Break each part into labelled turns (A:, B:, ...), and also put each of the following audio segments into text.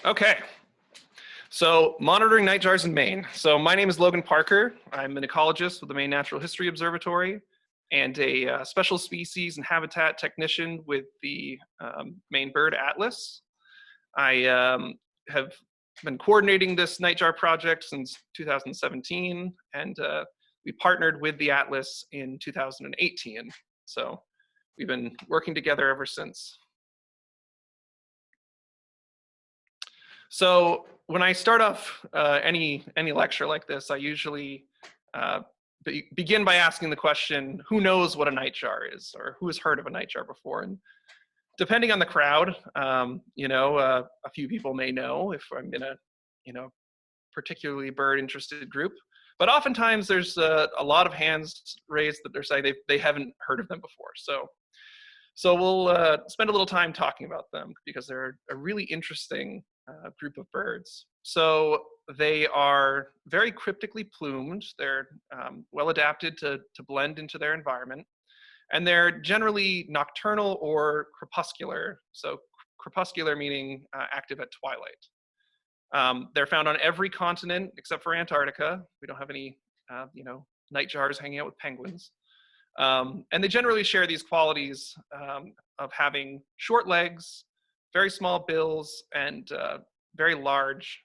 A: Okay, so monitoring nightjars in Maine. So my name is Logan Parker. I'm an ecologist with the Maine Natural History Observatory and a special species and habitat technician with the Maine Bird Atlas. I have been coordinating this nightjar project since 2017, and we partnered with the Atlas in 2018. So we've been working together ever since. So when I start off any lecture like this, I usually begin by asking the question, who knows what a nightjar is, or who has heard of a nightjar before? And depending on the crowd, a few people may know if I'm in a particularly bird interested group. But oftentimes there's a lot of hands raised that they're saying they haven't heard of them before. So we'll spend a little time talking about them because they're a really interesting group of birds. So they are very cryptically plumed. They're well adapted to blend into their environment. And they're generally nocturnal or crepuscular. So crepuscular meaning active at twilight. They're found on every continent except for Antarctica. We don't have any, nightjars hanging out with penguins. And they generally share these qualities of having short legs, very small bills, and very large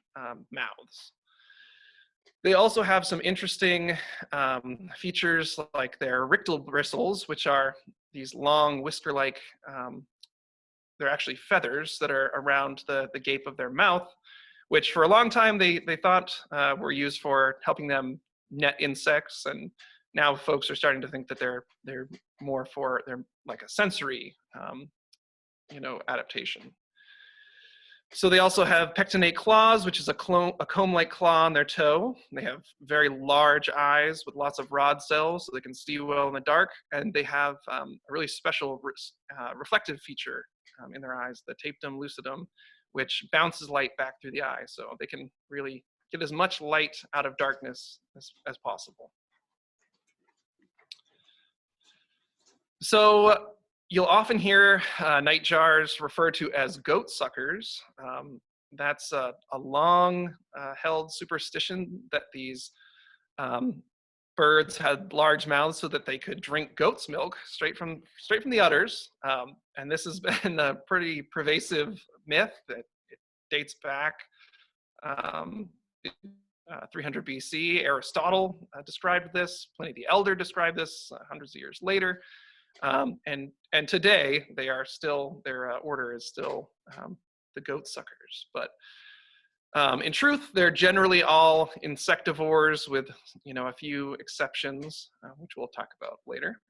A: mouths. They also have some interesting features like their rictal bristles, which are these long whisker-like, they're actually feathers that are around the gape of their mouth, which for a long time they thought were used for helping them net insects, and now folks are starting to think that they're more for, they're like a sensory adaptation. So they also have pectinate claws, which is a comb-like claw on their toe. They have very large eyes with lots of rod cells, so they can see well in the dark. And they have a really special reflective feature in their eyes, the tapetum lucidum, which bounces light back through the eye. So they can really get as much light out of darkness as possible. So you'll often hear nightjars referred to as goat suckers. That's a long held superstition that these birds had large mouths so that they could drink goat's milk straight from the udders. And this has been a pretty pervasive myth that it dates back 300 BC. Aristotle described this. Pliny the Elder described this hundreds of years later. And today they are still, their order is still the goat suckers. But in truth, they're generally all insectivores with a few exceptions, which we'll talk about later.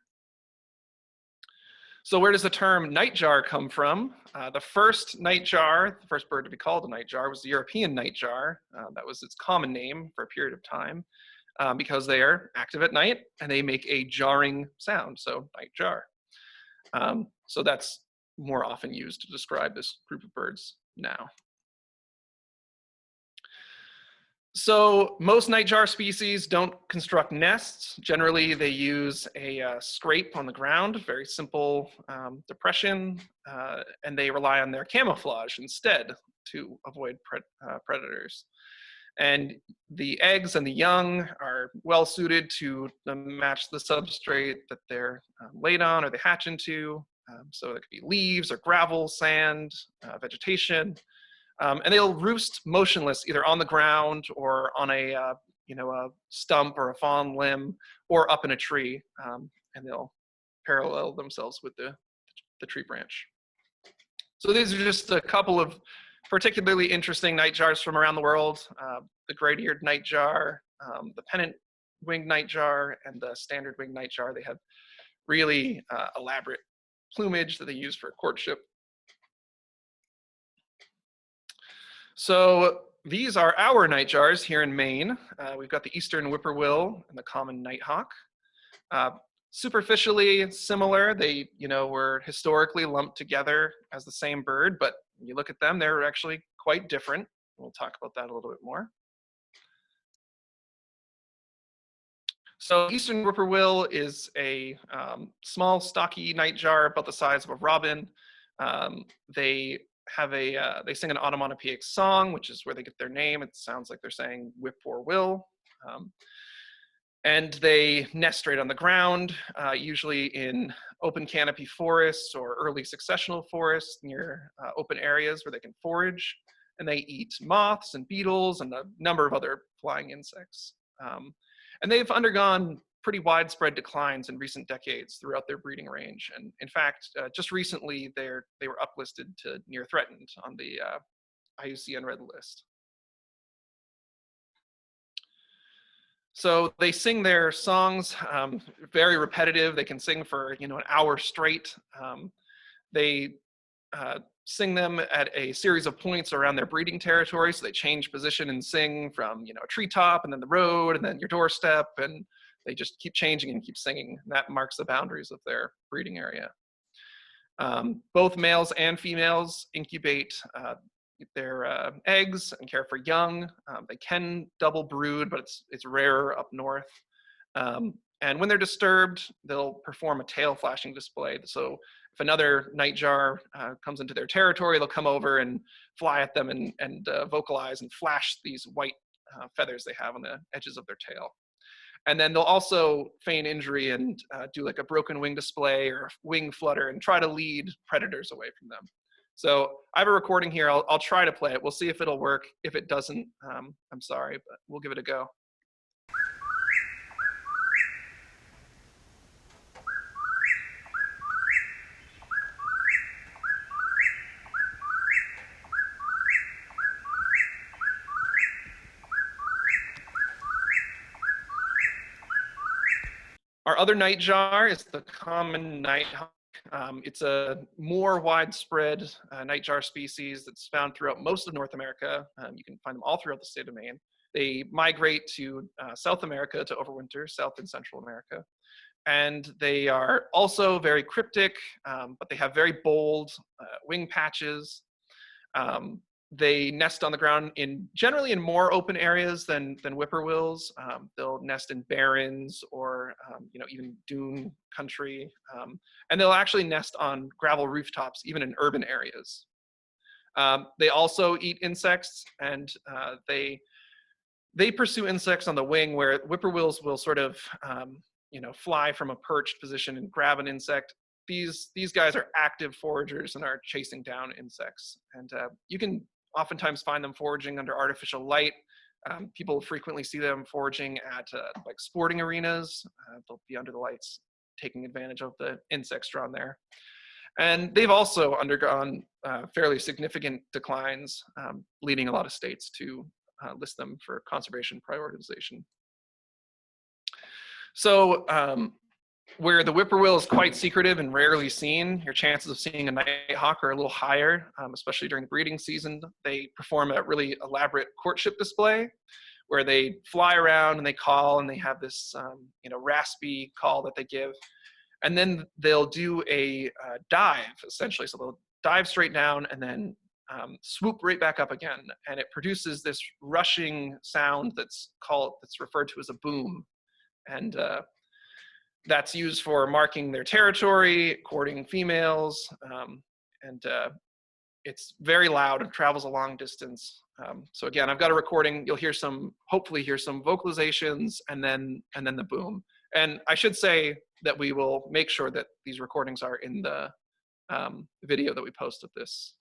A: So where does the term nightjar come from? The first nightjar, the first bird to be called a nightjar, was the European nightjar. That was its common name for a period of time. Because they are active at night and they make a jarring sound, so nightjar. So that's more often used to describe this group of birds now. So most nightjar species don't construct nests. Generally, they use a scrape on the ground, very simple depression, and they rely on their camouflage instead to avoid predators. And the eggs and the young are well suited to match the substrate that they're laid on or they hatch into. So it could be leaves or gravel, sand, vegetation. And they'll roost motionless either on the ground or on a stump or a fallen limb or up in a tree. And they'll parallel themselves with the tree branch. So these are just a couple of particularly interesting nightjars from around the world. The great-eared nightjar, the pennant-winged nightjar, and the standard-winged nightjar. They have really elaborate plumage that they use for courtship. So these are our nightjars here in Maine. We've got the eastern whippoorwill and the common nighthawk. Superficially similar, they were historically lumped together as the same bird, but when you look at them, they're actually quite different. We'll talk about that a little bit more. So eastern whippoorwill is a small, stocky nightjar about the size of a robin. They have they sing an onomatopoeic song, which is where they get their name. It sounds like they're saying whippoorwill. And they nest right on the ground, usually in open canopy forests or early successional forests near open areas where they can forage. And they eat moths and beetles and a number of other flying insects. And they've undergone pretty widespread declines in recent decades throughout their breeding range. And in fact, just recently, they were uplisted to near threatened on the IUCN Red List. So they sing their songs, very repetitive. They can sing for an hour straight. They sing them at a series of points around their breeding territory. So they change position and sing from a treetop and then the road and then your doorstep, and they just keep changing and keep singing. And that marks the boundaries of their breeding area. Both males and females incubate their eggs and care for young. They can double brood, but it's rarer up north. And when they're disturbed, they'll perform a tail flashing display. So if another nightjar comes into their territory, they'll come over and fly at them and vocalize and flash these white feathers they have on the edges of their tail. And then they'll also feign injury and do like a broken wing display or wing flutter and try to lead predators away from them. So I have a recording here. I'll try to play it. We'll see if it'll work. If it doesn't, I'm sorry, but we'll give it a go. Our other nightjar is the common nighthawk. It's a more widespread nightjar species that's found throughout most of North America. You can find them all throughout the state of Maine. They migrate to South America to overwinter, South and Central America. And they are also very cryptic, but they have very bold wing patches. They nest on the ground generally in more open areas than whippoorwills. They'll nest in barrens or even dune country, and they'll actually nest on gravel rooftops, even in urban areas. They also eat insects, and they pursue insects on the wing, where whippoorwills will sort of fly from a perched position and grab an insect. These guys are active foragers and are chasing down insects, and you can oftentimes find them foraging under artificial light. People frequently see them foraging at like sporting arenas. They'll be under the lights, taking advantage of the insects drawn there. And they've also undergone fairly significant declines, leading a lot of states to list them for conservation prioritization. So where the whippoorwill is quite secretive and rarely seen, your chances of seeing a nighthawk are a little higher, especially during the breeding season. They perform a really elaborate courtship display where they fly around and they call, and they have this raspy call that they give. And then they'll do a dive, essentially. So they'll dive straight down and then swoop right back up again. And it produces this rushing sound that's referred to as a boom. And that's used for marking their territory, courting females, and it's very loud and travels a long distance. So again, I've got a recording. You'll hopefully hear some vocalizations, and then the boom. And I should say that we will make sure that these recordings are in the video that we post of this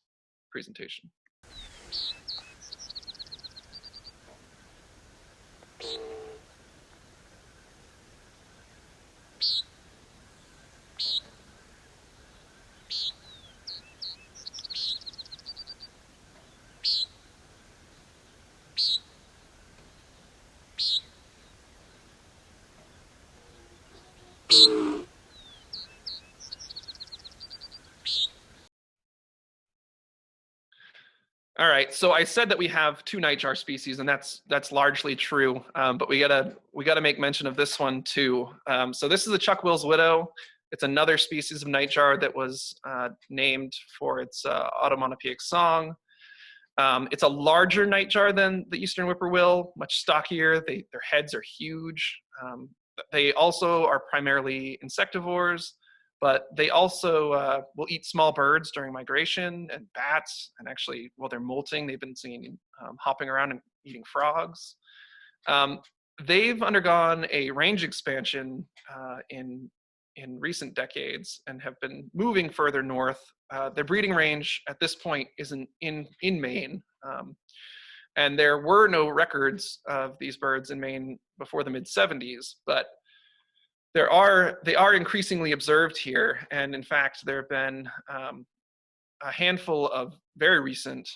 A: presentation. All right, so I said that we have 2 nightjar species, and that's largely true, but we gotta make mention of this one too. So this is the Chuckwills Widow. It's another species of nightjar that was named for its onomatopoeic song. It's a larger nightjar than the eastern whippoorwill, much stockier. Their heads are huge. They also are primarily insectivores, but they also will eat small birds during migration and bats. And actually, while they're molting, they've been seen hopping around and eating frogs. They've undergone a range expansion in recent decades and have been moving further north. Their breeding range at this point isn't in Maine. And there were no records of these birds in Maine before the mid-70s, but they are increasingly observed here. And in fact, there have been a handful of very recent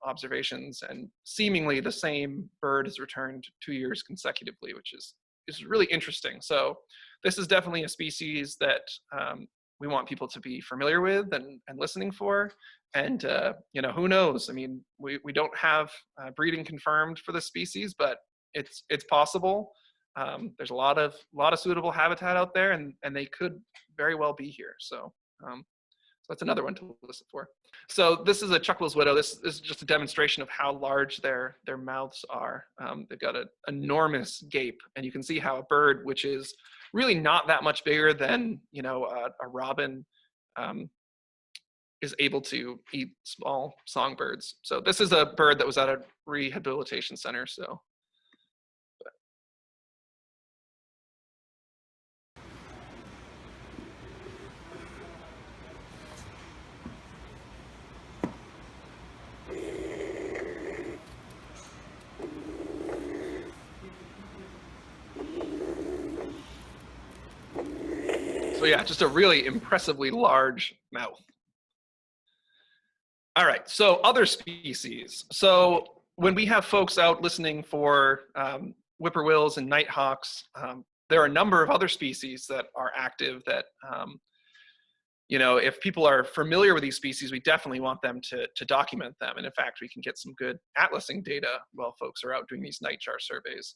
A: observations, and seemingly the same bird has returned 2 years consecutively, which is really interesting. So this is definitely a species that we want people to be familiar with and listening for. And you know, who knows? I mean, we don't have breeding confirmed for this species, but it's possible. There's a lot of suitable habitat out there, and they could very well be here. So so that's another one to listen for. So this is a Chuckwills Widow. This is just a demonstration of how large their mouths are. They've got an enormous gape, and you can see how a bird, which is really not that much bigger than, you know, a robin, is able to eat small songbirds. So this is a bird that was at a rehabilitation center. So. So yeah, just a really impressively large mouth. All right, so other species. So when we have folks out listening for whippoorwills and nighthawks, there are a number of other species that are active that, you know, if people are familiar with these species, we definitely want them to document them. And in fact, we can get some good atlasing data while folks are out doing these nightjar surveys.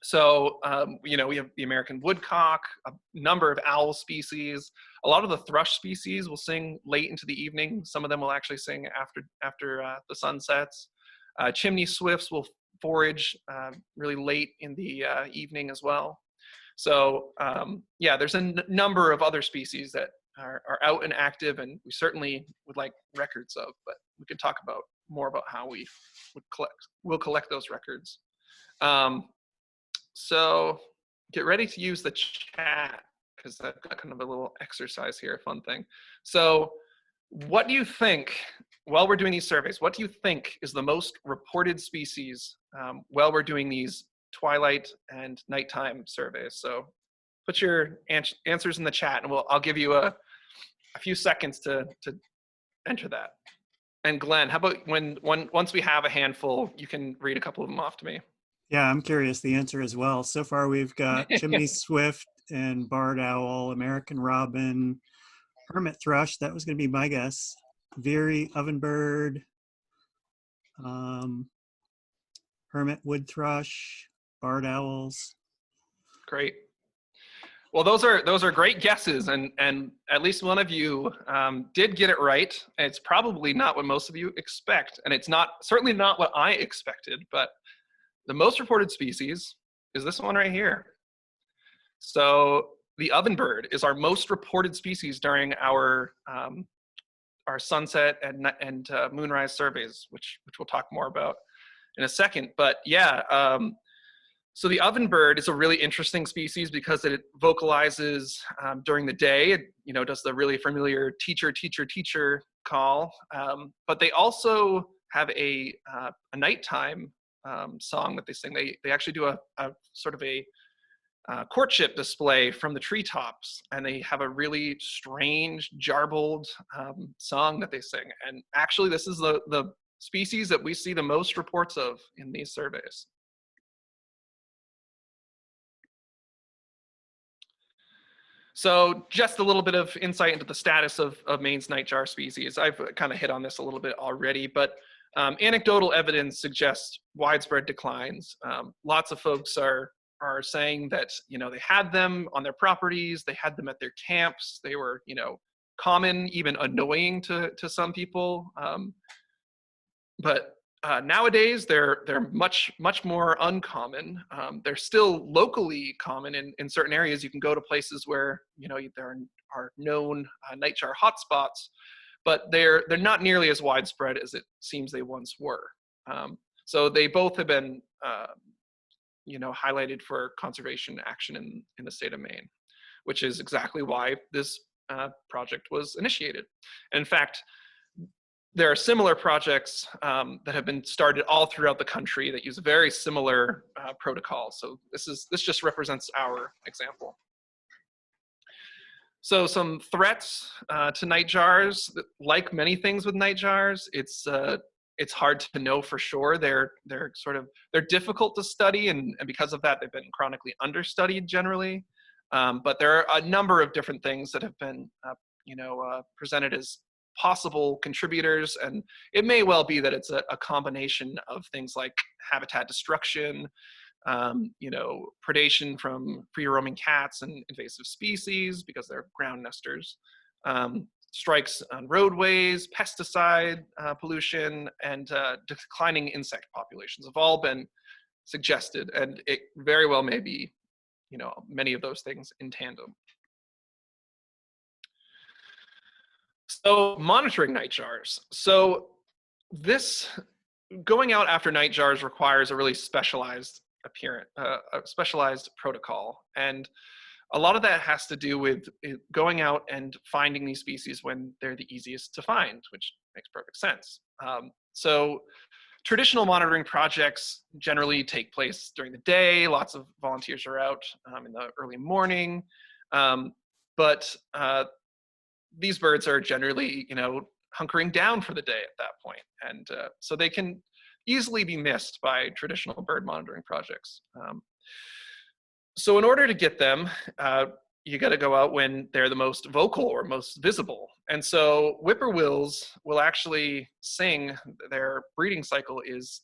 A: So, you know, we have the American woodcock, a number of owl species. A lot of the thrush species will sing late into the evening. Some of them will actually sing after the sun sets. Chimney swifts will forage really late in the evening as well. So, yeah, there's a number of other species that are out and active, and we certainly would like records of, but we could talk about more about how we'll collect those records. So get ready to use the chat, because I've got kind of a little exercise here, a fun thing. So what do you think, while we're doing these surveys, what do you think is the most reported species while we're doing these twilight and nighttime surveys? So put your answers in the chat, and I'll give you a few seconds to enter that. And Glenn, how about once we have a handful, you can read a couple of them off to me.
B: Yeah, I'm curious the answer as well. So far, we've got chimney swift and barred owl, American robin, hermit thrush. That was going to be my guess. Veery, ovenbird, hermit wood thrush, barred owls.
A: Great. Well, those are great guesses, and at least one of you did get it right. It's probably not what most of you expect, and it's certainly not what I expected, but the most reported species is this one right here. So the ovenbird is our most reported species during our sunset and moonrise surveys, which we'll talk more about in a second. But yeah, so the ovenbird is a really interesting species because it vocalizes during the day. It, you know, does the really familiar teacher, teacher, teacher call. But they also have a nighttime song that they sing. They actually do a sort of a courtship display from the treetops, and they have a really strange jarbled song that they sing. And actually, this is the species that we see the most reports of in these surveys. So just a little bit of insight into the status of Maine's nightjar species. I've kind of hit on this a little bit already, but anecdotal evidence suggests widespread declines. Lots of folks are saying that, you know, they had them on their properties, they had them at their camps, they were, you know, common, even annoying to some people. But Nowadays, they're much more uncommon. They're still locally common in certain areas. You can go to places where there are known nightjar hotspots, but they're not nearly as widespread as it seems they once were. So they both have been highlighted for conservation action in the state of Maine, which is exactly why this project was initiated. And in fact, there are similar projects that have been started all throughout the country that use a very similar protocol. So this just represents our example. So some threats to nightjars. Like many things with nightjars, it's hard to know for sure. They're difficult to study, and because of that, they've been chronically understudied generally. But there are a number of different things that have been presented as possible contributors, and it may well be that it's a combination of things like habitat destruction, predation from free-roaming cats and invasive species because they're ground nesters, strikes on roadways, pesticide pollution, and declining insect populations have all been suggested, and it very well may be many of those things in tandem. So monitoring nightjars. So this going out after nightjars requires a really specialized a specialized protocol, and a lot of that has to do with going out and finding these species when they're the easiest to find, which makes perfect sense. So traditional monitoring projects generally take place during the day. Lots of volunteers are out in the early morning, but these birds are generally, hunkering down for the day at that point. And so they can easily be missed by traditional bird monitoring projects. So in order to get them, you got to go out when they're the most vocal or most visible. And so whippoorwills will actually sing. Their breeding cycle is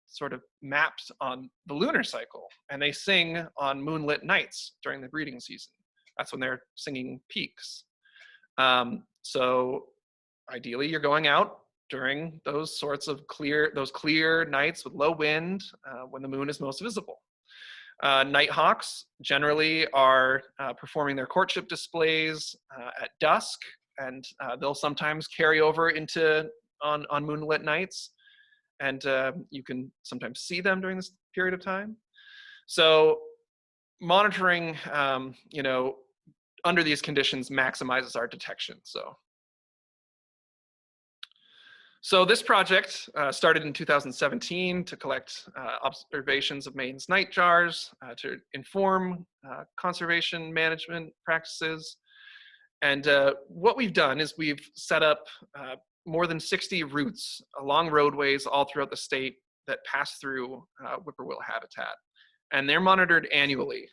A: sort of mapped on the lunar cycle, and they sing on moonlit nights during the breeding season. That's when they're singing peaks. So ideally you're going out during those sorts of clear nights with low wind when the moon is most visible. Nighthawks generally are performing their courtship displays at dusk, and they'll sometimes carry over on moonlit nights, and you can sometimes see them during this period of time. So monitoring, under these conditions maximizes our detection. So this project started in 2017 to collect observations of Maine's nightjars to inform conservation management practices. And what we've done is we've set up more than 60 routes along roadways all throughout the state that pass through whippoorwill habitat. And they're monitored annually.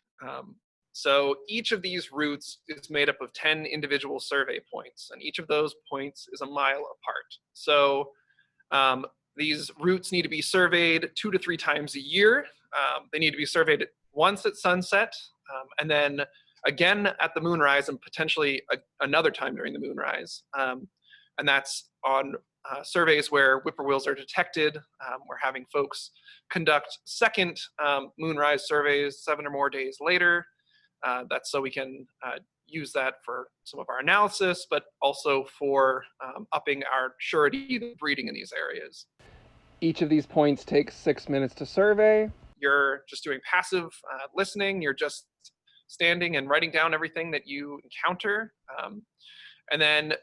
A: So each of these routes is made up of 10 individual survey points, and each of those points is a mile apart. So these routes need to be surveyed 2 to 3 times a year. They need to be surveyed once at sunset, and then again at the moonrise, and potentially another time during the moonrise. And that's on surveys where whippoorwills are detected. We're having folks conduct second moonrise surveys 7 or more days later. That's so we can use that for some of our analysis, but also for upping our surety of breeding in these areas. Each of these points takes 6 minutes to survey. You're just doing passive listening. You're just standing and writing down everything that you encounter. And then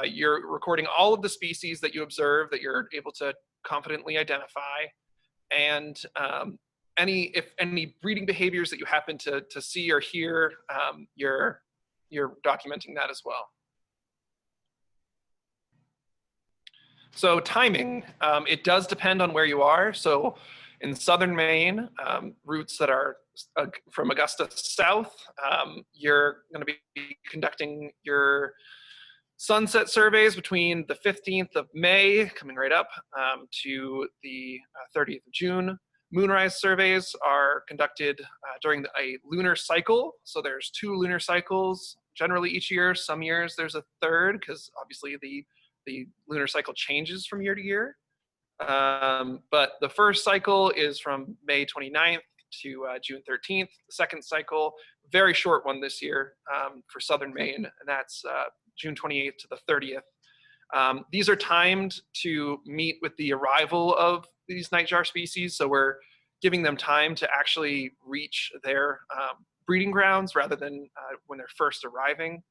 A: you're recording all of the species that you observe that you're able to confidently identify. And if any breeding behaviors that you happen to see or hear, you're documenting that as well. So timing, it does depend on where you are. So in southern Maine, routes that are from Augusta south, you're going to be conducting your sunset surveys between the 15th of May, coming right up, to the 30th of June. Moonrise surveys are conducted during a lunar cycle. So there's 2 lunar cycles generally each year. Some years there's a third, because obviously the lunar cycle changes from year to year. But the first cycle is from May 29th to June 13th. The second cycle, very short one this year for southern Maine, and that's June 28th to the 30th. These are timed to meet with the arrival of these nightjar species, so we're giving them time to actually reach their breeding grounds rather than when they're first arriving.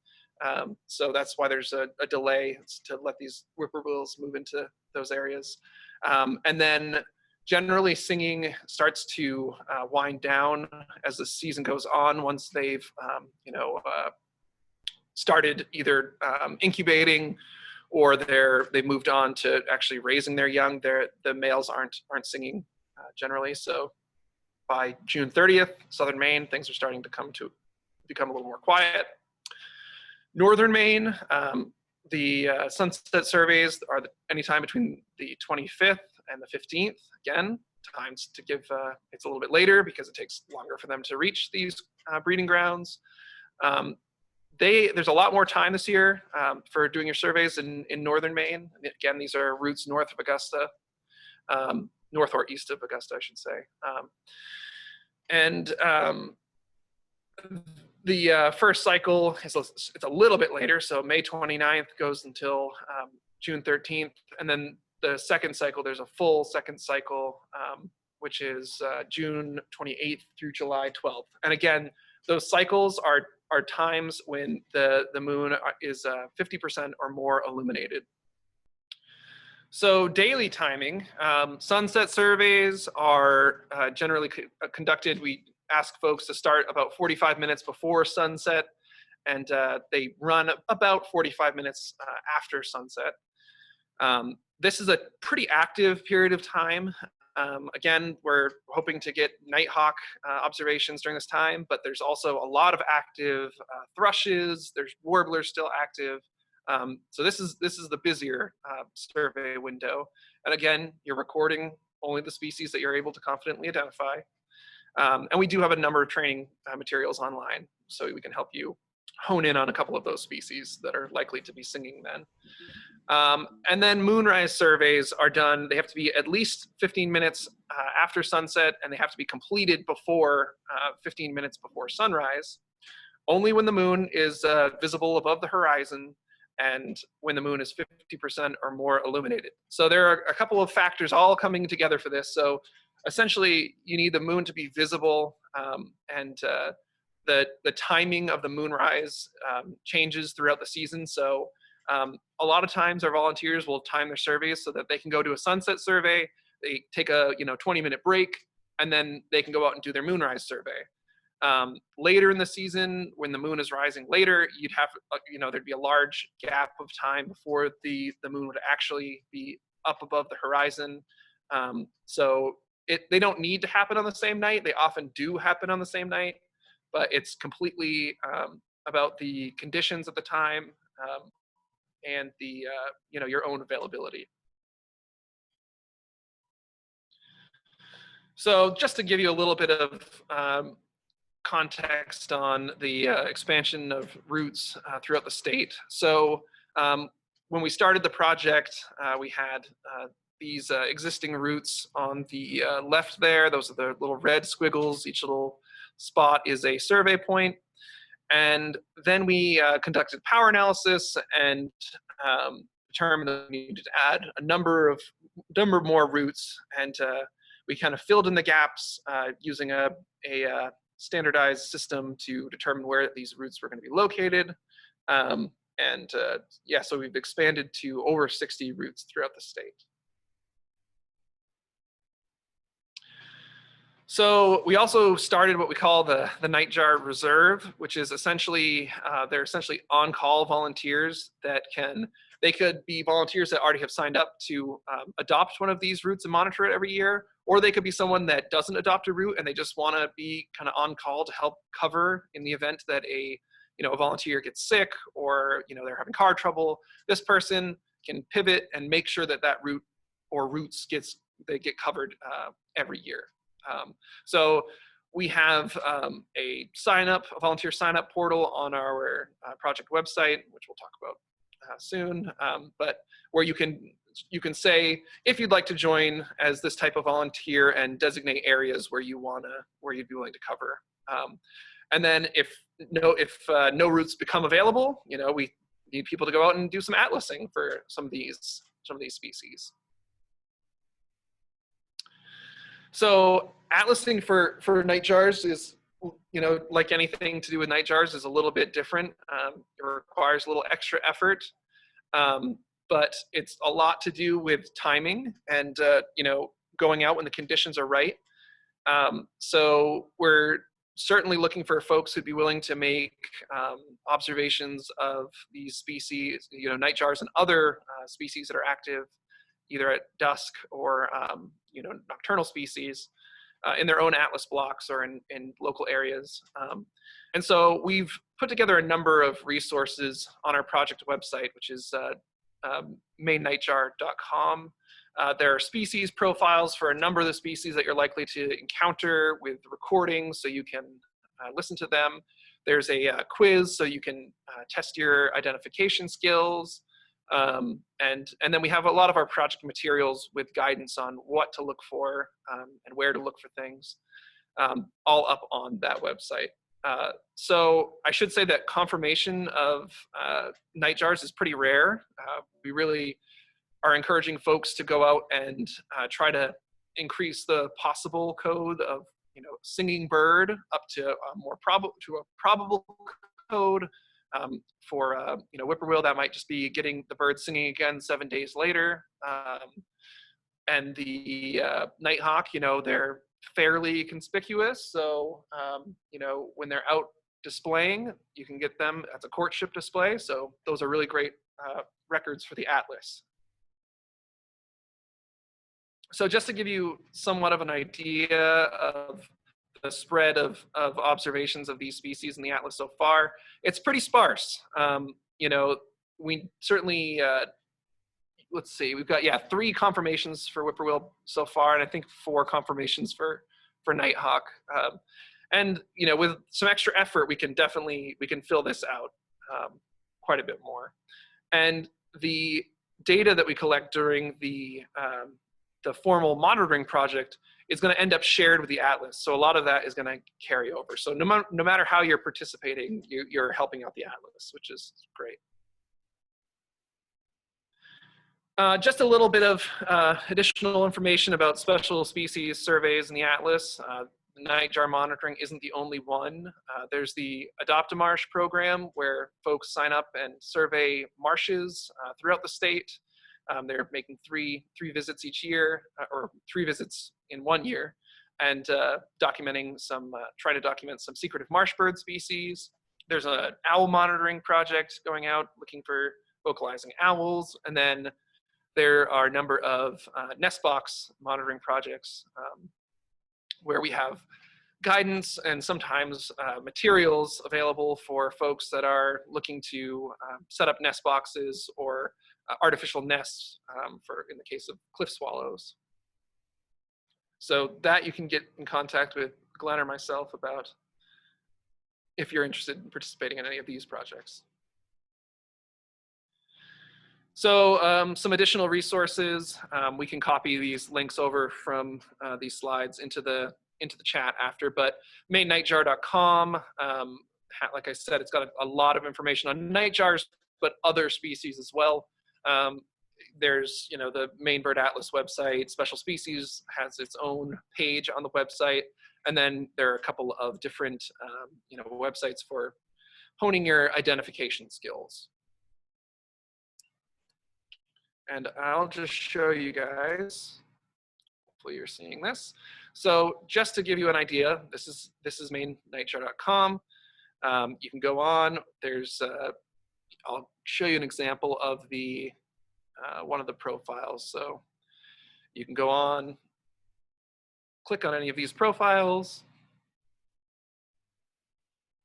A: So that's why there's a delay to let these whippoorwills move into those areas. And then generally singing starts to wind down as the season goes on once they've started either incubating or they've moved on to actually raising their young. The males aren't singing generally. So by June 30th, southern Maine, things are starting to become a little more quiet. Northern Maine, the sunset surveys are anytime between the 25th and the 15th. Again, times to give, it's a little bit later because it takes longer for them to reach these breeding grounds. There's a lot more time this year for doing your surveys in northern Maine. Again, these are routes north of Augusta, north or east of Augusta, I should say. The first cycle it's a little bit later, so May 29th goes until June 13th, and then the second cycle, there's a full second cycle, which is June 28th through July 12th. And again, those cycles are times when the moon is 50% or more illuminated. So daily timing, sunset surveys are generally conducted. We ask folks to start about 45 minutes before sunset, and they run about 45 minutes after sunset. This is a pretty active period of time. Again, we're hoping to get Nighthawk observations during this time, but there's also a lot of active thrushes. There's warblers still active. So this is the busier survey window. And again, you're recording only the species that you're able to confidently identify. And we do have a number of training materials online, so we can help you hone in on a couple of those species that are likely to be singing then. And then moonrise surveys are done. They have to be at least 15 minutes after sunset, and they have to be completed before 15 minutes before sunrise. Only when the moon is visible above the horizon and when the moon is 50% or more illuminated. So there are a couple of factors all coming together for this. So essentially, you need the moon to be visible, and the timing of the moonrise changes throughout the season. So a lot of times our volunteers will time their surveys so that they can go do a sunset survey, they take a 20-minute break, and then they can go out and do their moonrise survey. Later in the season, when the moon is rising later, you'd have, there'd be a large gap of time before the moon would actually be up above the horizon. So they don't need to happen on the same night. They often do happen on the same night, but it's completely about the conditions at the time and the your own availability. So just to give you a little bit of context on the expansion of routes throughout the state. So when we started the project, we had these existing routes on the left there. Those are the little red squiggles. Each little spot is a survey point. And then we conducted power analysis and determined that we needed to add a number more routes. And we kind of filled in the gaps using a standardized system to determine where these routes were going to be located. So we've expanded to over 60 routes throughout the state. So we also started what we call the Nightjar Reserve, which is essentially, they're essentially on-call volunteers that they could be volunteers that already have signed up to adopt one of these routes and monitor it every year, or they could be someone that doesn't adopt a route and they just want to be kind of on call to help cover in the event that a volunteer gets sick or they're having car trouble. This person can pivot and make sure that route or routes get covered every year. So we have a volunteer sign-up portal on our project website, which we'll talk about soon, but where you can you can say if you'd like to join as this type of volunteer and designate areas where you'd be willing to cover. And then if no routes become available, we need people to go out and do some atlasing for some of these species. So atlasing for nightjars is, like anything to do with nightjars, is a little bit different. It requires a little extra effort, but it's a lot to do with timing and going out when the conditions are right. So we're certainly looking for folks who'd be willing to make observations of these species, nightjars and other species that are active either at dusk or nocturnal species in their own atlas blocks or in local areas. And so we've put together a number of resources on our project website, which is mainenightjar.com. There are species profiles for a number of the species that you're likely to encounter with recordings, so you can listen to them. There's a quiz, so you can test your identification skills. And then we have a lot of our project materials with guidance on what to look for and where to look for things, all up on that website. So I should say that confirmation of nightjars is pretty rare. We really are encouraging folks to go out and try to increase the possible code of singing bird up to a probable code. For whippoorwill, that might just be getting the bird singing again 7 days later. And the nighthawk, they're fairly conspicuous. So when they're out displaying, you can get them as a courtship display. So those are really great records for the atlas. So just to give you somewhat of an idea of the spread of observations of these species in the atlas so far, it's pretty sparse. We certainly, let's see, we've got 3 confirmations for whippoorwill so far, and I think 4 confirmations for nighthawk. And with some extra effort, we can fill this out quite a bit more. And the data that we collect during the formal monitoring project is going to end up shared with the atlas. So a lot of that is going to carry over. So no matter how you're participating, you're helping out the atlas, which is great. Just a little bit of additional information about special species surveys in the atlas. Nightjar monitoring isn't the only one. There's the Adopt a Marsh program where folks sign up and survey marshes throughout the state. They're making three visits each year, or 3 visits in 1 year, and trying to document some secretive marsh bird species. There's an owl monitoring project going out looking for vocalizing owls, and then there are a number of nest box monitoring projects where we have guidance and sometimes materials available for folks that are looking to set up nest boxes or artificial nests in the case of cliff swallows. So that you can get in contact with Glenn or myself about if you're interested in participating in any of these projects. So some additional resources, we can copy these links over from these slides into the chat after, but mainenightjar.com, like I said, it's got a lot of information on nightjars, but other species as well. There's, the Maine Bird Atlas website. Special species has its own page on the website. And then there are a couple of different, websites for honing your identification skills. And I'll just show you guys, hopefully you're seeing this. So just to give you an idea, this is mainenightjar.com. You can go on, I'll show you an example of the one of the profiles. So you can go on, click on any of these profiles,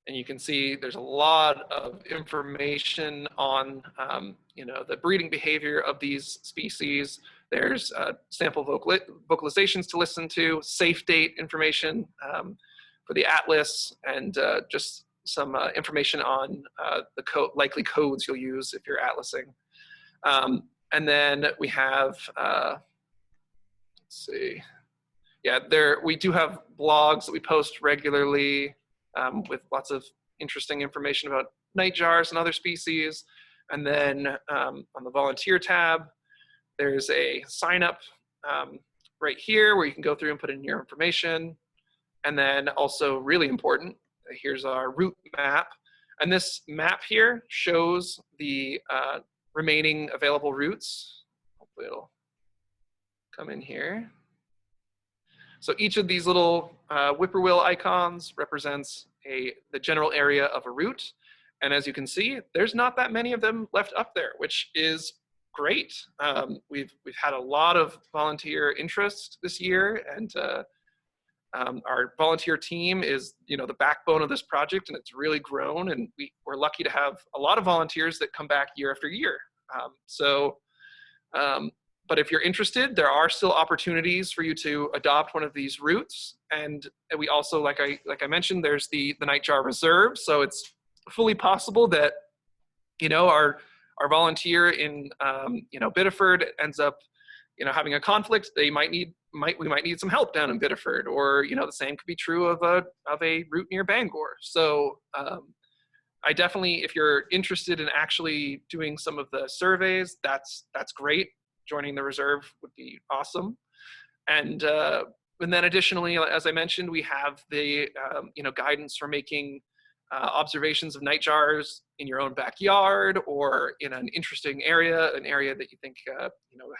A: and you can see there's a lot of information on the breeding behavior of these species. There's sample vocalizations to listen to, safe date information for the atlas, and just some information on the likely codes you'll use if you're atlasing. And then we have, let's see, yeah, we do have blogs that we post regularly with lots of interesting information about nightjars and other species. And then on the volunteer tab, there's a sign up right here where you can go through and put in your information. And then also really important, here's our route map. And this map here shows the remaining available routes. Hopefully it'll come in here. So each of these little whippoorwill icons represents the general area of a route. And as you can see, there's not that many of them left up there, which is great. We've had a lot of volunteer interest this year, and our volunteer team is, the backbone of this project, and it's really grown. And we're lucky to have a lot of volunteers that come back year after year. But if you're interested, there are still opportunities for you to adopt one of these routes. And we also, like I mentioned, there's the Nightjar Reserve. So it's fully possible that, our volunteer in, Biddeford ends up, having a conflict. We might need some help down in Biddeford, or, the same could be true of a route near Bangor. So I definitely, if you're interested in actually doing some of the surveys, that's great. Joining the reserve would be awesome. And then additionally, as I mentioned, we have the guidance for making observations of nightjars in your own backyard or in an interesting area, an area that you think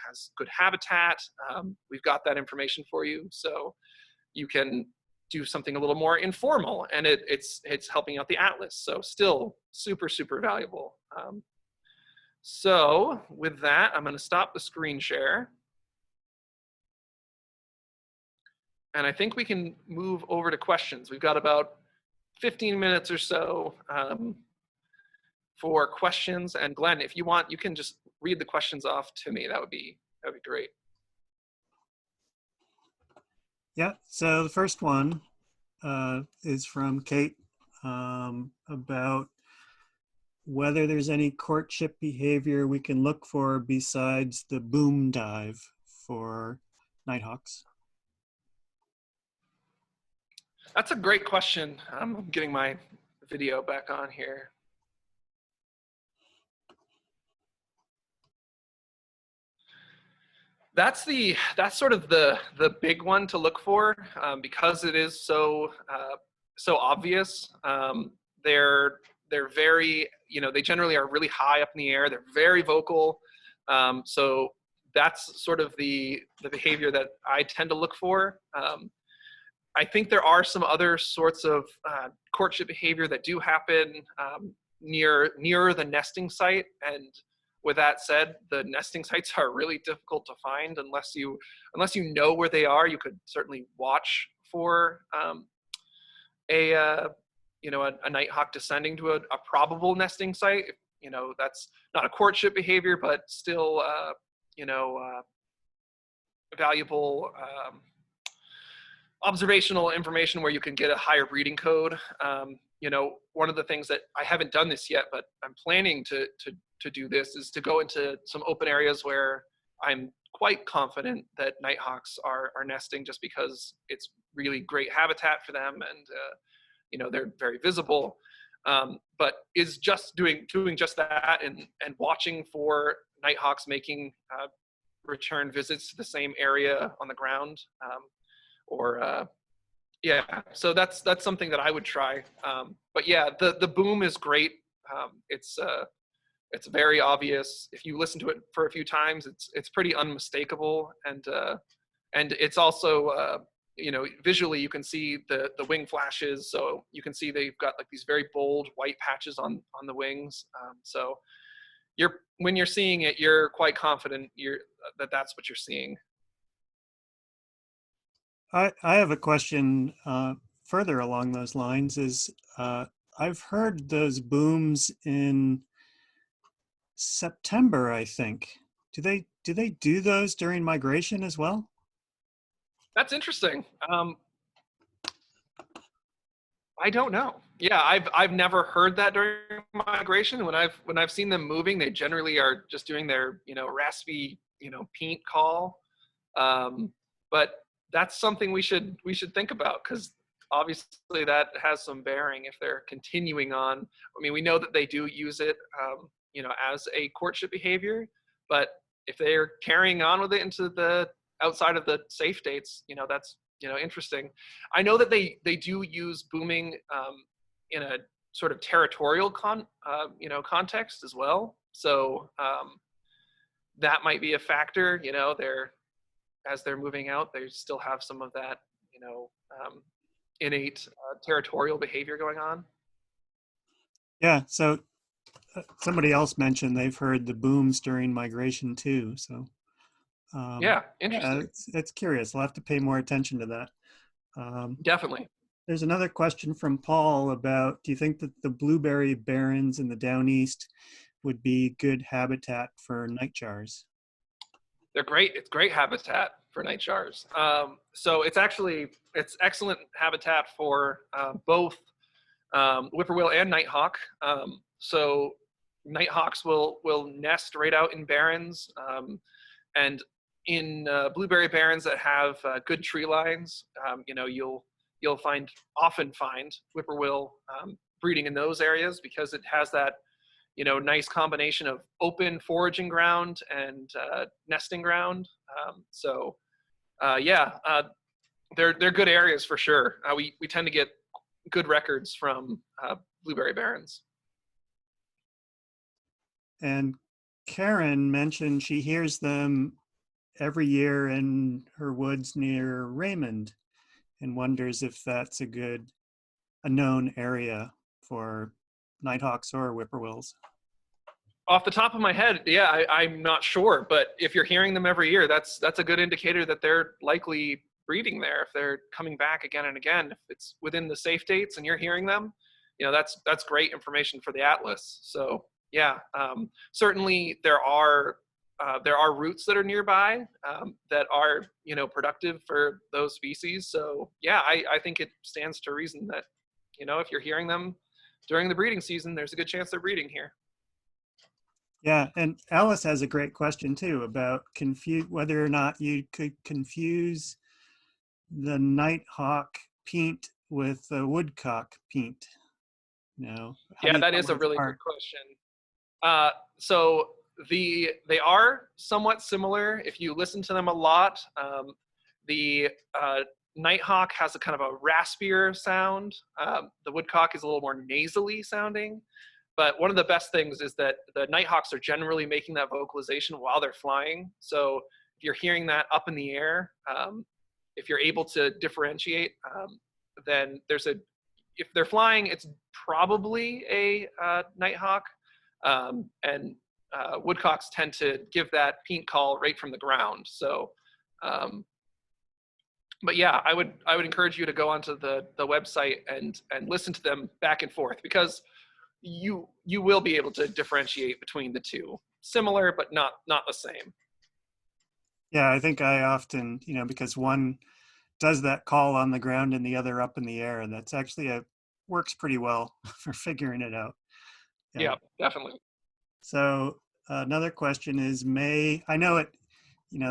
A: has good habitat. We've got that information for you, so you can do something a little more informal, and it's helping out the atlas. So still super, super valuable. So with that, I'm going to stop the screen share. And I think we can move over to questions. We've got about 15 minutes or so for questions. And Glenn, if you want, you can just read the questions off to me. That'd be great.
B: Yeah, so the first one is from Kate about whether there's any courtship behavior we can look for besides the boom dive for nighthawks.
A: That's a great question. I'm getting my video back on here. That's sort of the big one to look for because it is so obvious. They're very, they generally are really high up in the air. They're very vocal. So that's sort of the behavior that I tend to look for. I think there are some other sorts of courtship behavior that do happen nearer the nesting site. And with that said, the nesting sites are really difficult to find unless you know where they are. You could certainly watch for a nighthawk descending to a probable nesting site. That's not a courtship behavior, but still, valuable observational information where you can get a higher breeding code. One of the things that I haven't done this yet, but I'm planning to do this, is to go into some open areas where I'm quite confident that nighthawks are nesting, just because it's really great habitat for them, and they're very visible. But is just doing just that and watching for nighthawks making return visits to the same area on the ground. Yeah, so that's something that I would try. But yeah, the boom is great. It's very obvious. If you listen to it for a few times, it's pretty unmistakable, and it's also visually you can see the wing flashes, so you can see they've got like these very bold white patches on the wings. So when you're seeing it, you're quite confident that's what you're seeing.
B: I have a question further along those lines. I've heard those booms in September, I think. Do they do those during migration as well?
A: That's interesting. I don't know. Yeah, I've never heard that during migration. When I've seen them moving, they generally are just doing their raspy peent call. But that's something we should think about, because obviously that has some bearing if they're continuing on. I mean, we know that they do use it, as a courtship behavior, but if they're carrying on with it into the outside of the safe dates, that's interesting. I know that they do use booming in a sort of territorial context as well. So that might be a factor. As they're moving out, they still have some of that, innate territorial behavior going on.
B: Yeah, so somebody else mentioned they've heard the booms during migration too. So
A: Yeah,
B: yeah,
A: interesting.
B: it's curious. I'll have to pay more attention to that.
A: Definitely.
B: There's another question from Paul about, do you think that the blueberry barrens in the Down East would be good habitat for nightjars?
A: They're great. It's great habitat for nightjars. So it's excellent habitat for both whippoorwill and nighthawk. So nighthawks will nest right out in barrens, and in blueberry barrens that have good tree lines. You'll often find whippoorwill breeding in those areas, because it has that nice combination of open foraging ground and nesting ground. So yeah, they're good areas for sure. We tend to get good records from blueberry barrens.
B: And Karen mentioned she hears them every year in her woods near Raymond, and wonders if that's a known area for nighthawks or whippoorwills.
A: Off the top of my head, yeah, I'm not sure, but if you're hearing them every year, that's a good indicator that they're likely breeding there. If they're coming back again and again, if it's within the safe dates and you're hearing them, that's great information for the atlas. So yeah, certainly there are routes that are nearby that are productive for those species. So yeah, I think it stands to reason that if you're hearing them during the breeding season, there's a good chance they're breeding here.
B: Yeah, and Alice has a great question too about whether or not you could confuse the nighthawk peent with the woodcock peent. How do
A: Yeah,
B: you
A: that
B: tell
A: is a
B: them
A: really good
B: apart?
A: question. So they are somewhat similar if you listen to them a lot. The nighthawk has a kind of a raspier sound. The woodcock is a little more nasally sounding. But one of the best things is that the nighthawks are generally making that vocalization while they're flying. So if you're hearing that up in the air, if you're able to differentiate, then if they're flying, it's probably a nighthawk. And woodcocks tend to give that peent call right from the ground. So, but yeah, I would encourage you to go onto the website and listen to them back and forth, because you will be able to differentiate between the two. Similar, but not the same.
B: Yeah, I think I often, because one does that call on the ground and the other up in the air, that's actually works pretty well for figuring it out. Yeah.
A: Yeah, definitely.
B: So another question is I know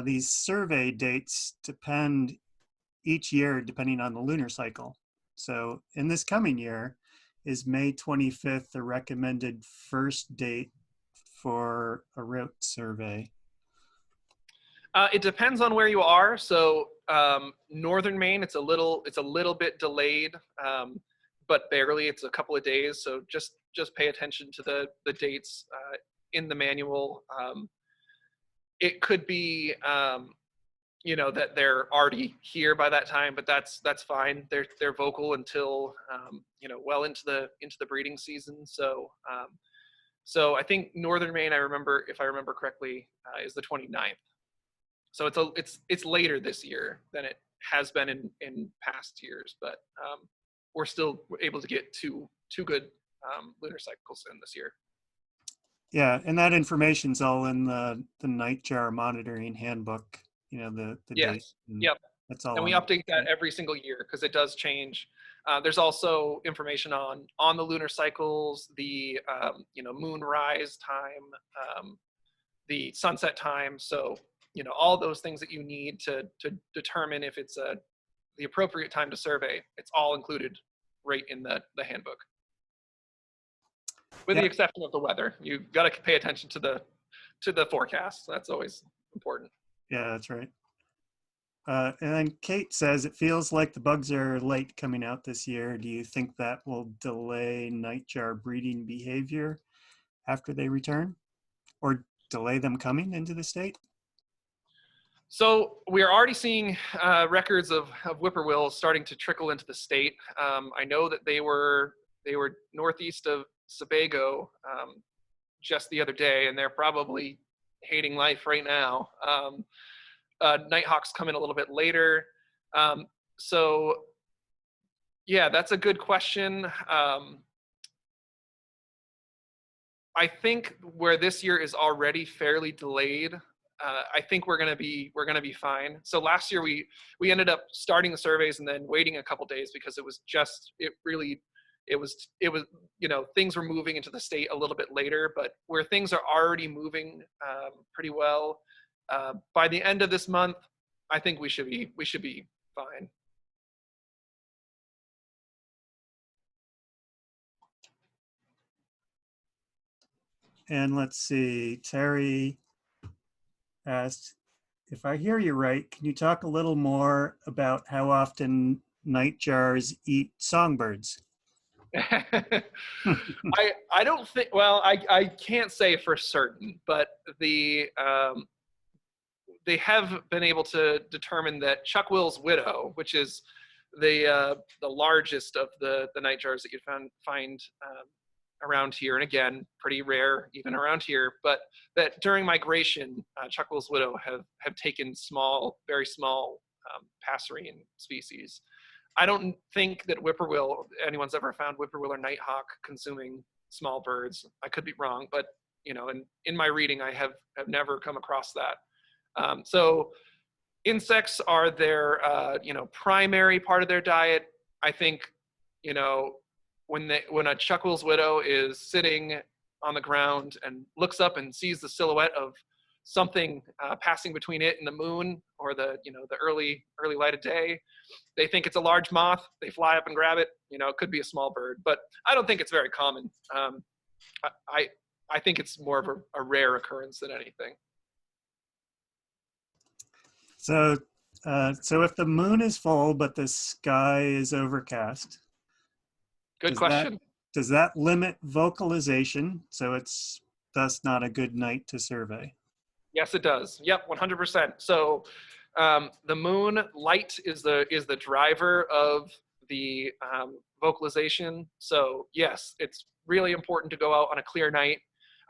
B: these survey dates depend each year depending on the lunar cycle. So in this coming year, is May 25th the recommended first date for a route survey?
A: It depends on where you are. So northern Maine, it's a little bit delayed, but barely. It's a couple of days. So just pay attention to the dates in the manual. It could be that they're already here by that time, but that's fine. They're vocal until well into the breeding season. So I think northern Maine, if I remember correctly, is the 29th. So it's later this year than it has been in past years, but we're still able to get two good lunar cycles in this year.
B: Yeah, and that information's all in the Nightjar Monitoring Handbook, the date.
A: Yes. Yep.
B: That's all
A: And we
B: on.
A: update that every single year because it does change. There's also information on the lunar cycles, the moon rise time, the sunset time. So all those things that you need to determine if it's the appropriate time to survey. It's all included right in the handbook, with
B: Yeah.
A: the exception of the weather. You've got to pay attention to the forecast. That's always important.
B: Yeah, that's right. And then Kate says, it feels like the bugs are late coming out this year. Do you think that will delay nightjar breeding behavior after they return, or delay them coming into the state?
A: So we are already seeing records of whippoorwills starting to trickle into the state. I know that they were northeast of Sebago just the other day, and they're probably hating life right now. Nighthawks come in a little bit later. So yeah, that's a good question. I think where this year is already fairly delayed, I think we're gonna be fine. So last year we ended up starting the surveys and then waiting a couple days because it was things were moving into the state a little bit later, but where things are already moving pretty well, by the end of this month, I think we should be fine.
B: And let's see, Terry asked, if I hear you right, can you talk a little more about how often nightjars eat songbirds?
A: I don't think, well, I can't say for certain, but they have been able to determine that Chuckwills Widow, which is the largest of the nightjars that you find around here, and again, pretty rare even around here, but that during migration, Chuckwills Widow have taken very small passerine species. I don't think that anyone's ever found whippoorwill or nighthawk consuming small birds. I could be wrong, but in my reading, I have never come across that. So insects are their primary part of their diet. I think when a Chuckwills Widow is sitting on the ground and looks up and sees the silhouette of something passing between it and the moon, or the early light of day, they think it's a large moth. They fly up and grab it. It could be a small bird, but I don't think it's very common. I think it's more of a rare occurrence than anything.
B: So if the moon is full but the sky is overcast,
A: Good question.
B: Does that limit vocalization? So it's thus not a good night to survey.
A: Yes, it does. Yep, 100%. So the moon light is the driver of the vocalization. So yes, it's really important to go out on a clear night.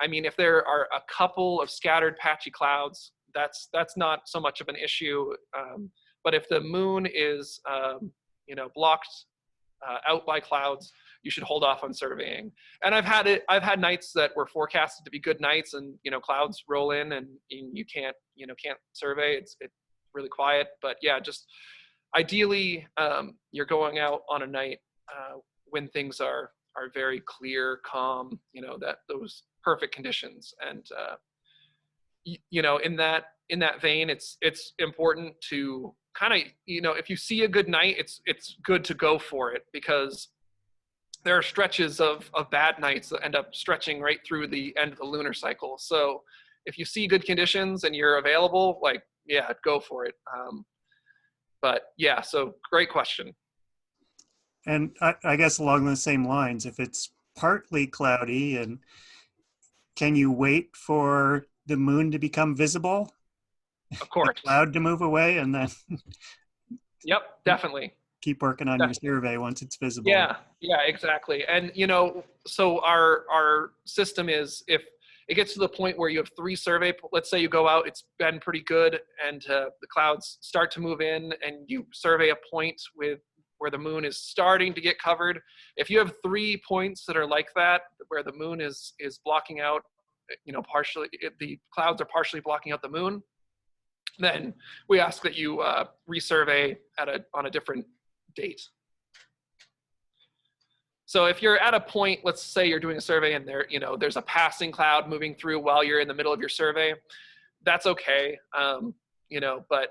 A: I mean, if there are a couple of scattered patchy clouds, that's not so much of an issue. But if the moon is blocked out by clouds, you should hold off on surveying. And I've had nights that were forecasted to be good nights, and clouds roll in and you can't survey. It's really quiet. But yeah, just ideally you're going out on a night when things are very clear, calm, those perfect conditions. And in that vein, it's important to kind of, if you see a good night, it's good to go for it, because there are stretches of bad nights that end up stretching right through the end of the lunar cycle. So if you see good conditions and you're available, yeah, go for it. But yeah, so great question.
B: And I guess along the same lines, if it's partly cloudy, and can you wait for the moon to become visible?
A: Of course.
B: The cloud to move away, and then
A: Yep, definitely.
B: keep working on your survey once it's visible.
A: Yeah, exactly. And so our system is, if it gets to the point where you have 3 survey, let's say you go out, it's been pretty good, and the clouds start to move in, and you survey a point where the moon is starting to get covered. If you have 3 points that are like that, where the moon is blocking out, partially, the clouds are partially blocking out the moon, then we ask that you resurvey on a different date. So if you're at a point, let's say you're doing a survey and there's a passing cloud moving through while you're in the middle of your survey, that's okay. But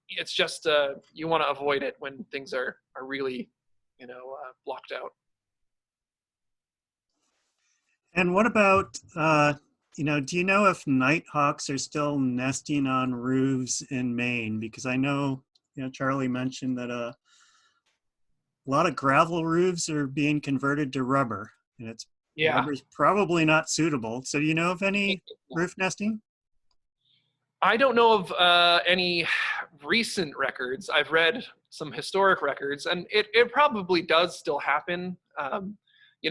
A: it's just you want to avoid it when things are really blocked out.
B: And what about, do you know if nighthawks are still nesting on roofs in Maine? Because I know, Charlie mentioned that a lot of gravel roofs are being converted to rubber, and rubber's probably not suitable. So do you know of any roof nesting?
A: I don't know of any recent records. I've read some historic records, and it probably does still happen.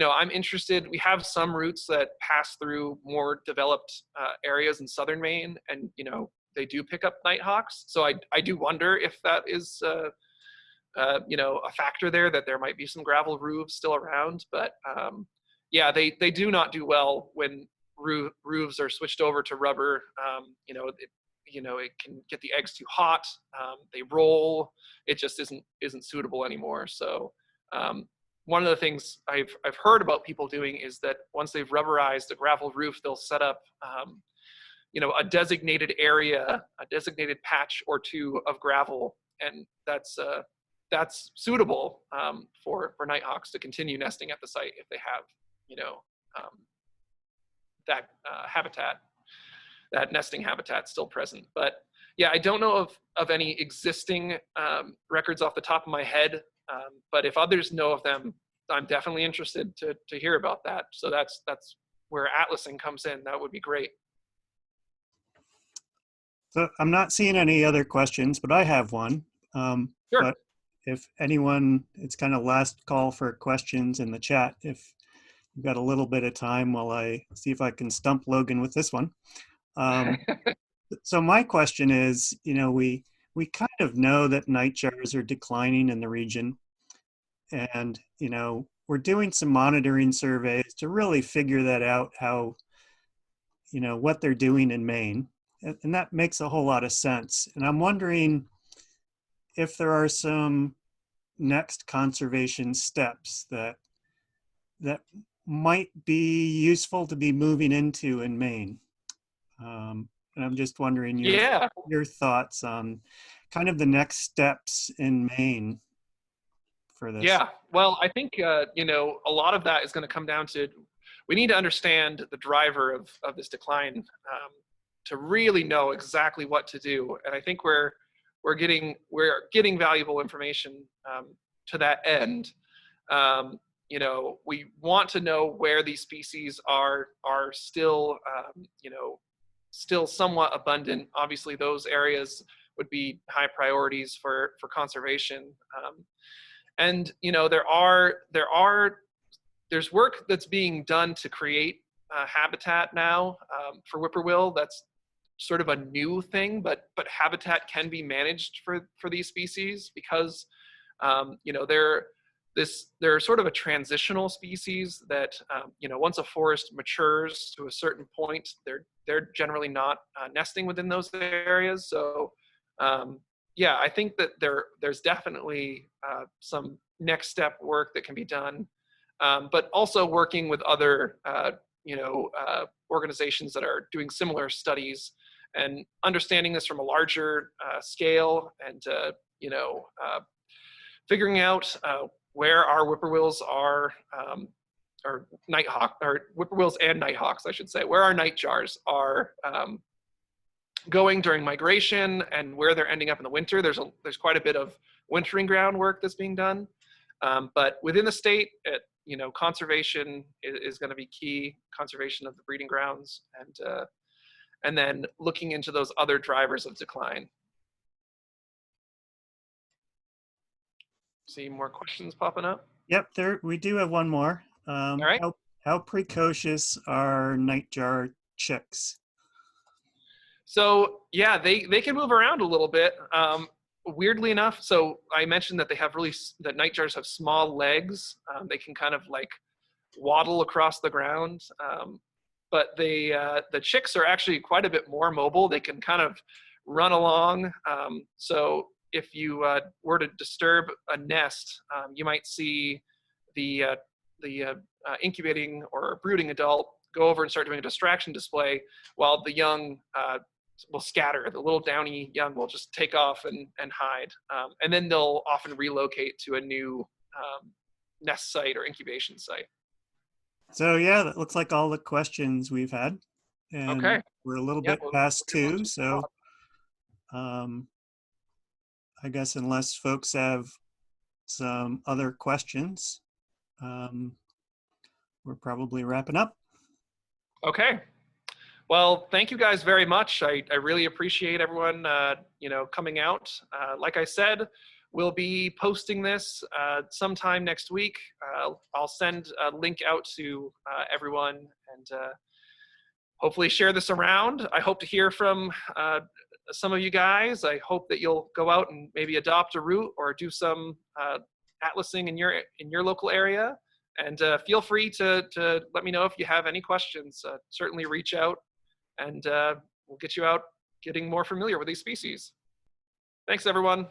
A: I'm interested. We have some routes that pass through more developed areas in southern Maine, and they do pick up nighthawks. So I do wonder if that is a factor there, that there might be some gravel roofs still around. But they do not do well when roofs are switched over to rubber. It can get the eggs too hot. They roll. It just isn't suitable anymore. So one of the things I've heard about people doing is that once they've rubberized a gravel roof, they'll set up a designated area, a designated patch or two of gravel, and that's suitable for nighthawks to continue nesting at the site if they have that habitat, that nesting habitat still present. But yeah, I don't know of any existing records off the top of my head, but if others know of them, I'm definitely interested to hear about that. So that's where atlasing comes in. That would be great.
B: So I'm not seeing any other questions, but I have one.
A: Sure.
B: But if anyone, it's kind of last call for questions in the chat. If you've got a little bit of time while I see if I can stump Logan with this one. So my question is, we kind of know that nightjars are declining in the region, and we're doing some monitoring surveys to really figure that out, how what they're doing in Maine, and that makes a whole lot of sense. And I'm wondering if there are some next conservation steps that might be useful to be moving into in Maine. And I'm just wondering your thoughts on kind of the next steps in Maine for this.
A: Yeah, well, I think, a lot of that is going to come down to, we need to understand the driver of this decline to really know exactly what to do. And I think we're getting valuable information to that end. We want to know where these species are still, still somewhat abundant. Obviously, those areas would be high priorities for conservation. And there's work that's being done to create habitat now for whippoorwill. That's sort of a new thing, but habitat can be managed for these species because they're sort of a transitional species that once a forest matures to a certain point, they're generally not nesting within those areas. So I think that there's definitely some next step work that can be done, but also working with other organizations that are doing similar studies and understanding this from a larger scale, and figuring out where our whippoorwills are, or whippoorwills and nighthawks, I should say, where our nightjars are going during migration and where they're ending up in the winter. There's quite a bit of wintering ground work that's being done, but within the state, conservation is going to be key. Conservation of the breeding grounds, and then looking into those other drivers of decline. See more questions popping up?
B: Yep, we do have one more.
A: All right.
B: How precocious are nightjar chicks?
A: So yeah, they can move around a little bit. Weirdly enough, so I mentioned that that nightjars have small legs. They can kind of like waddle across the ground. But the chicks are actually quite a bit more mobile. They can kind of run along. So if you were to disturb a nest, you might see the incubating or brooding adult go over and start doing a distraction display, while the young will scatter. The little downy young will just take off and hide. And then they'll often relocate to a new nest site or incubation site.
B: So yeah, that looks like all the questions we've had. And
A: Okay.
B: we're a little
A: Yeah,
B: bit
A: well,
B: past
A: everyone's
B: 2, so I guess unless folks have some other questions, we're probably wrapping up.
A: Okay. Well, thank you guys very much. I really appreciate everyone, coming out. Like I said, we'll be posting this sometime next week. I'll send a link out to everyone and hopefully share this around. I hope to hear from some of you guys. I hope that you'll go out and maybe adopt a route or do some atlasing in your local area. And feel free to let me know if you have any questions. Certainly reach out, and we'll get you out getting more familiar with these species. Thanks, everyone.